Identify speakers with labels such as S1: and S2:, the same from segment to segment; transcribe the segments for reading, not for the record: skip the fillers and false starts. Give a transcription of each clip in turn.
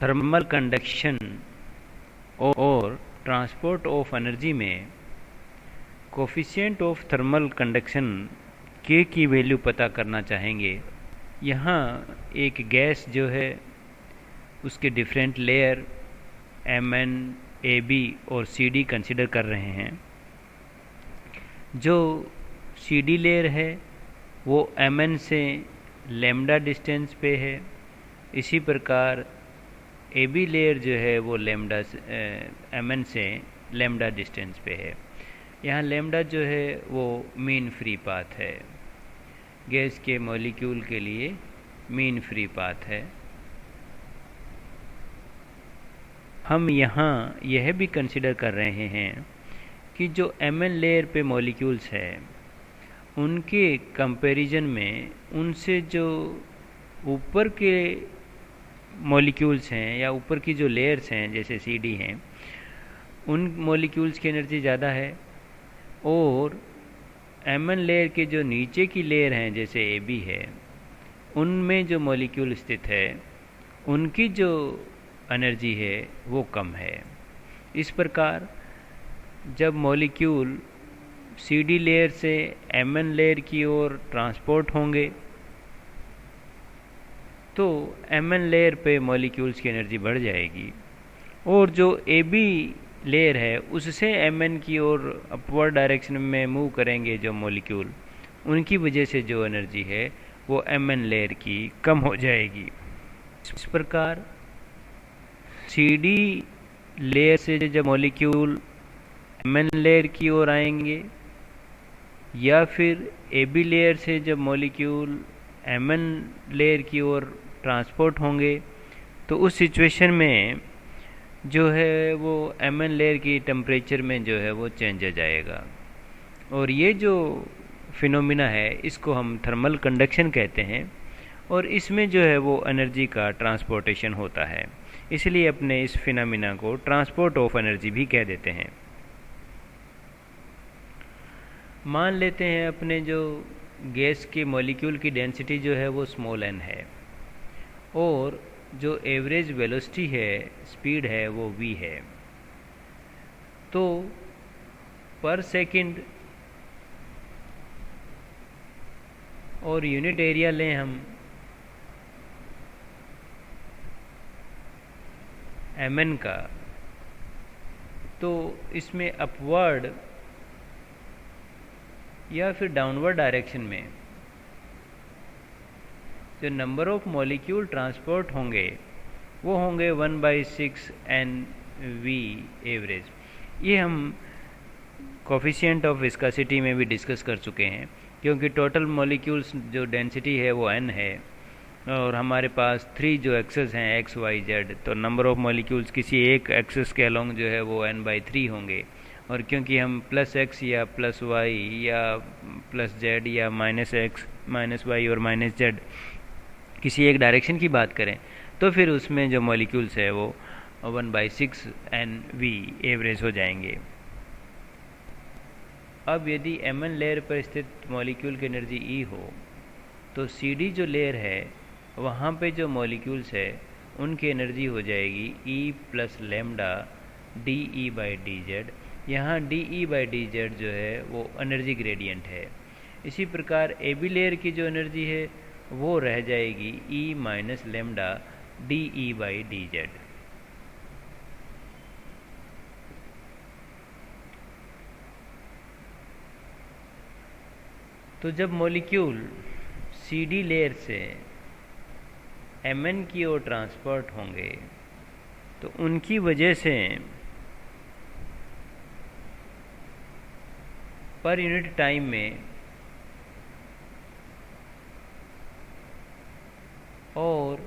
S1: Thermal conduction और transport of energy में coefficient of thermal conduction के की वैल्यू पता करना चाहेंगे। यहाँ एक गैस जो है उसके डिफरेंट लेयर Mn, Ab और Cd कंसिडर कर रहे हैं। जो Cd लेयर है वो Mn से लैम्डा डिस्टेंस पे है, इसी प्रकार AB लेयर जो है वो Mn से लैम्डा डिस्टेंस पे है। यहाँ लैम्डा जो है वो मीन फ्री पाथ है, गैस के मॉलिक्यूल के लिए मीन फ्री पाथ है। हम यहाँ यह भी कंसिडर कर रहे हैं कि जो Mn लेयर पे मॉलिक्यूल्स है उनके कंपैरिजन में उनसे जो ऊपर के मॉलिक्यूल्स हैं या ऊपर की जो लेयर्स हैं जैसे Cd हैं, उन मॉलिक्यूल्स की एनर्जी ज़्यादा है, और Mn लेयर के जो नीचे की लेयर हैं जैसे Ab है, उनमें जो मॉलिक्यूल स्थित है उनकी जो एनर्जी है वो कम है। इस प्रकार जब मॉलिक्यूल Cd लेयर से Mn लेयर की ओर ट्रांसपोर्ट होंगे तो Mn लेयर पे मॉलिक्यूल्स की एनर्जी बढ़ जाएगी, और जो Ab लेयर है उससे Mn की ओर अपवर्ड डायरेक्शन में मूव करेंगे जो मॉलिक्यूल, उनकी वजह से जो एनर्जी है वो Mn लेयर की कम हो जाएगी। इस प्रकार Cd लेयर से जब मॉलिक्यूल Mn लेयर की ओर आएंगे या फिर Ab लेयर से जब मॉलिक्यूल Mn लेयर की ओर ट्रांसपोर्ट होंगे तो उस सिचुएशन में जो है वो Mn लेयर की टेम्परेचर में जो है वो चेंज आ जाएगा, और ये जो फिनोमिना है इसको हम थर्मल कंडक्शन कहते हैं, और इसमें जो है वो एनर्जी का ट्रांसपोर्टेशन होता है। इसलिए अपने इस फिनोमिना को ट्रांसपोर्ट ऑफ एनर्जी भी कह देते हैं। मान लेते हैं अपने जो गैस के मॉलिक्यूल की डेंसिटी जो है वो स्मॉल n है, और जो एवरेज वेलोसिटी है, स्पीड है, वो v है। तो पर सेकंड और यूनिट एरिया लें हम Mn का, तो इसमें अपवर्ड या फिर डाउनवर्ड डायरेक्शन में जो नंबर ऑफ मॉलिक्यूल ट्रांसपोर्ट होंगे वो होंगे 1/6 NV एवरेज। ये हम कोफिशिएंट ऑफ विस्कोसिटी में भी डिस्कस कर चुके हैं, क्योंकि टोटल मॉलिक्यूल्स जो डेंसिटी है वो n है, और हमारे पास 3 जो एक्सेस हैं x, y, z, तो नंबर ऑफ मॉलिक्यूल्स किसी एक एक्सेस के अलोंग जो है वो n/3 होंगे। और क्योंकि हम प्लस x या प्लस y या प्लस z या माइनस x, माइनस y और माइनस z किसी एक डायरेक्शन की बात करें तो फिर उसमें जो मॉलिक्यूल्स है वो 1/6 NV एवरेज हो जाएंगे। अब यदि Mn लेयर पर स्थित मॉलिक्यूल की एनर्जी E हो तो Cd जो लेयर है वहाँ पे जो मॉलिक्यूल्स है उनकी एनर्जी हो जाएगी E प्लस लैम्डा dE/dz। यहाँ dE/dz जो है वो एनर्जी ग्रेडियंट है। इसी प्रकार AB लेयर की जो एनर्जी है वो रह जाएगी E माइनस लैम्डा dE/dz। तो जब मॉलिक्यूल Cd लेयर से Mn की ओर ट्रांसपोर्ट होंगे तो उनकी वजह से पर यूनिट टाइम में और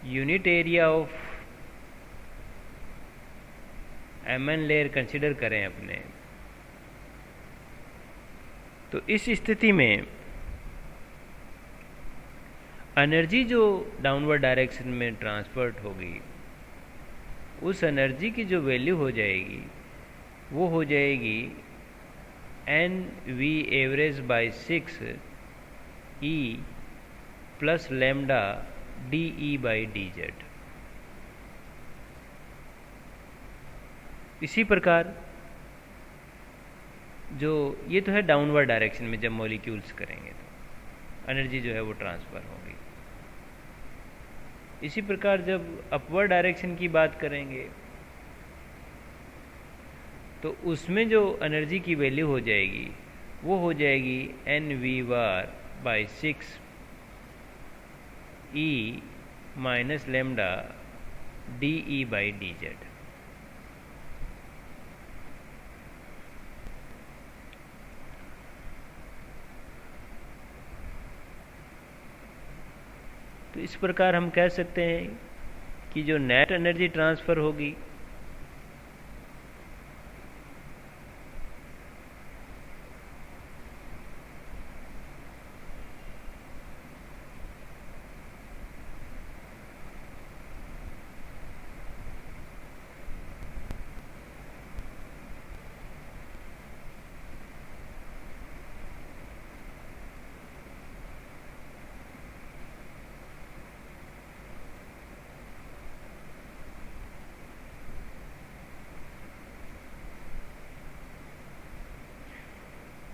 S1: unit area of Mn layer consider करें अपने, तो इस स्थिति में एनर्जी जो डाउनवर्ड डायरेक्शन में ट्रांसफर्ड होगी उस एनर्जी की जो वैल्यू हो जाएगी वो हो जाएगी NV average by 6 E plus lambda D E by D Z. इसी प्रकार जो ये तो है डाउनवर्ड डायरेक्शन में जब मॉलिक्यूल्स करेंगे तो एनर्जी जो है वो ट्रांसफ़र होगी। इसी प्रकार जब अपवर्ड डायरेक्शन की बात करेंगे तो उसमें जो एनर्जी की वैल्यू हो जाएगी वो हो जाएगी N V bar by 6 E minus lambda D E by D Z. तो इस प्रकार हम कह सकते हैं कि जो नेट एनर्जी ट्रांसफ़र होगी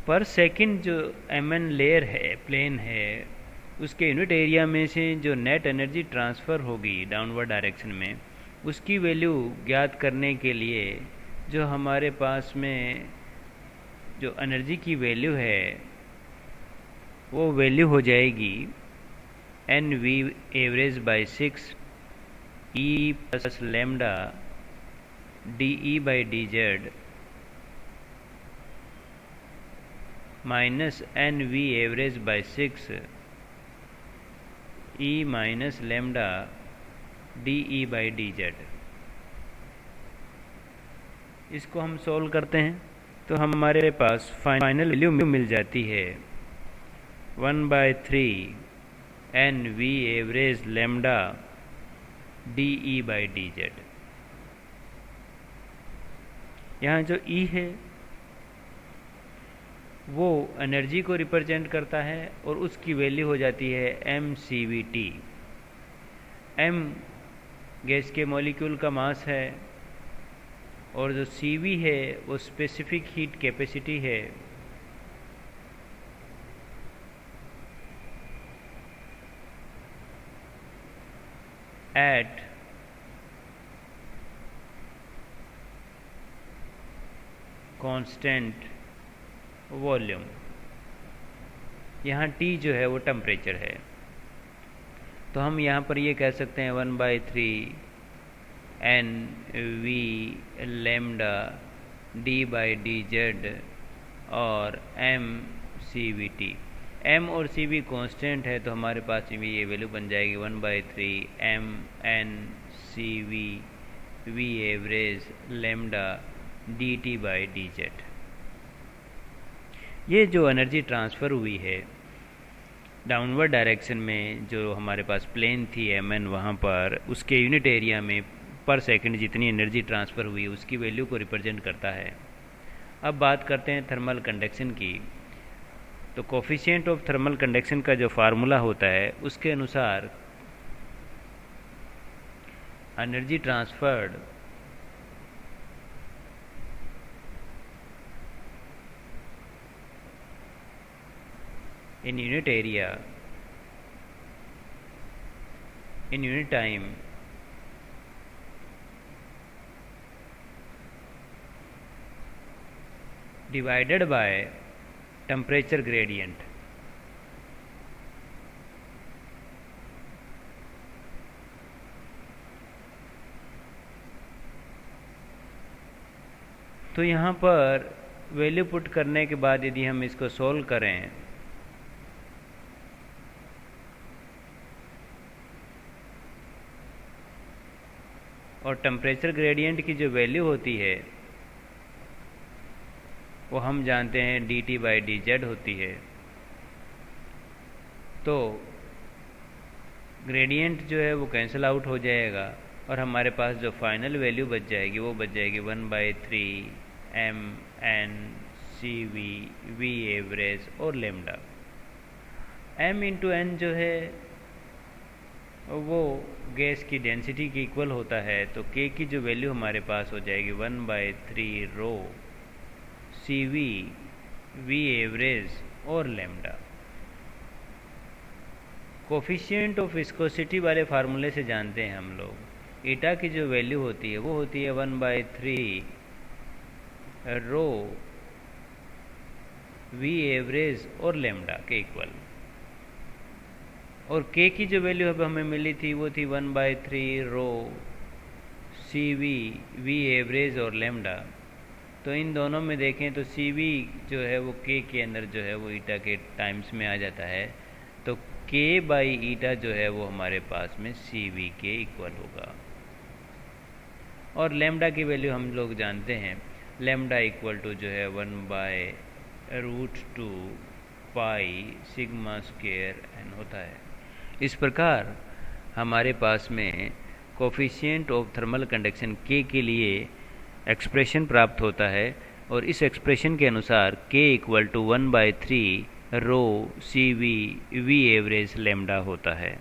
S1: पर सेकंड जो mn लेयर है, प्लेन है, उसके यूनिट एरिया में से जो नेट एनर्जी ट्रांसफ़र होगी डाउनवर्ड डायरेक्शन में, उसकी वैल्यू ज्ञात करने के लिए जो हमारे पास में जो एनर्जी की वैल्यू है वो वैल्यू हो जाएगी N V average by 6 E plus lambda D E by D Z minus N V average by 6 E minus lambda D E by D Z. इसको हम सोल्व करते हैं तो हमारे पास फाइनल वैल्यू मिल जाती है 1/3 N V average lambda D E by D Z. यहाँ जो ई है वो एनर्जी को रिप्रेजेंट करता है और उसकी वैल्यू हो जाती है M C V T. M gas के मॉलिक्यूल का मास है और जो सी वी है वो स्पेसिफिक हीट कैपेसिटी है। At constant volume. यहाँ T जो है वो टेम्परेचर है, तो हम यहाँ पर ये कह सकते हैं 1/3 N V lambda D by D Z और M C V T. M और सी वी कॉन्स्टेंट है तो हमारे पास भी ये वैल्यू बन जाएगी 1/3 M N C V V average lambda D T by D Z. ये जो एनर्जी ट्रांसफ़र हुई है डाउनवर्ड डायरेक्शन में, जो हमारे पास प्लेन थी mn, वहाँ पर उसके यूनिट एरिया में पर सेकंड जितनी एनर्जी ट्रांसफ़र हुई उसकी वैल्यू को रिप्रेजेंट करता है। अब बात करते हैं थर्मल कंडक्शन की। तो कोफिशिएंट ऑफ थर्मल कंडक्शन का जो फार्मूला होता है उसके अनुसार energy transferred in unit area in unit time divided by temperature gradient। तो यहाँ पर वैल्यू पुट करने के बाद यदि हम इसको सोल्व करें और टेम्परेचर ग्रेडियंट की जो वैल्यू होती है वो हम जानते हैं D T by D Z होती है, तो ग्रेडियंट जो है वो कैंसिल आउट हो जाएगा और हमारे पास जो फाइनल वैल्यू बच जाएगी वो बच जाएगी 1/3 M N C V V average और लेमडा। एम इंटू एन जो है वो गैस की डेंसिटी के इक्वल होता है, तो के की जो वैल्यू हमारे पास हो जाएगी 1/3 rho C V, V average और लेमडा। कोफिशिएंट ऑफ विस्कोसिटी वाले फार्मूले से जानते हैं हम लोग, ईटा की जो वैल्यू होती है वो होती है 1/3 रो वी एवरेज और लेमडा के इक्वल। और के की जो वैल्यू अब हमें मिली थी वो थी 1/3 rho C V, V average और लेमडा। तो इन दोनों में देखें तो सी वी जो है वो के अंदर जो है वो ईटा के टाइम्स में आ जाता है, तो के बाई ईटा जो है वो हमारे पास में सी वी के इक्वल होगा। और लेमडा की वैल्यू हम लोग जानते हैं, लेमडा इक्वल टू जो है 1/√2 पाई सिग्मा स्क्वायर एन होता है। इस प्रकार हमारे पास में कोफिशिएंट ऑफ थर्मल कंडक्शन के लिए एक्सप्रेशन प्राप्त होता है, और इस एक्सप्रेशन के अनुसार k equal to 1/3 rho C V, V average lambda होता है।